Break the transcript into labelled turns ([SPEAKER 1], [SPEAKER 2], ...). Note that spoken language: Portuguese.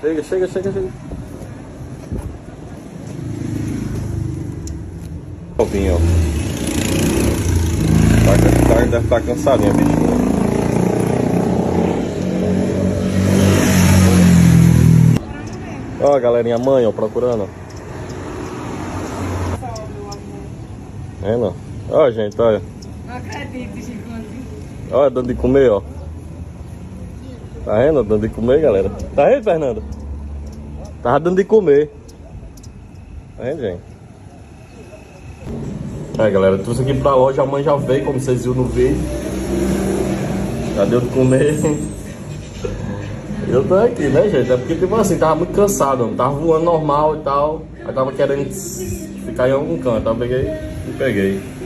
[SPEAKER 1] Chega, chega, chega, chega. Novinho, ó. Deve estar cansadinha, bichinha. Ó a galerinha mãe, ó, procurando. É, não. Ó, gente, olha.
[SPEAKER 2] Não acredito, Chico.
[SPEAKER 1] Olha, dando de comer, ó. Tá vendo? Dando de comer, galera. Tá vendo, Fernanda? Tava dando de comer. Tá vendo, gente? É, galera, trouxe aqui pra loja. A mãe já veio, como vocês viram no vídeo. Já deu de comer. Eu tô aqui, né, gente? É porque, tipo assim, tava muito cansado, mano. Tava voando normal e tal. Aí tava querendo ficar em algum canto. Aí eu peguei e peguei.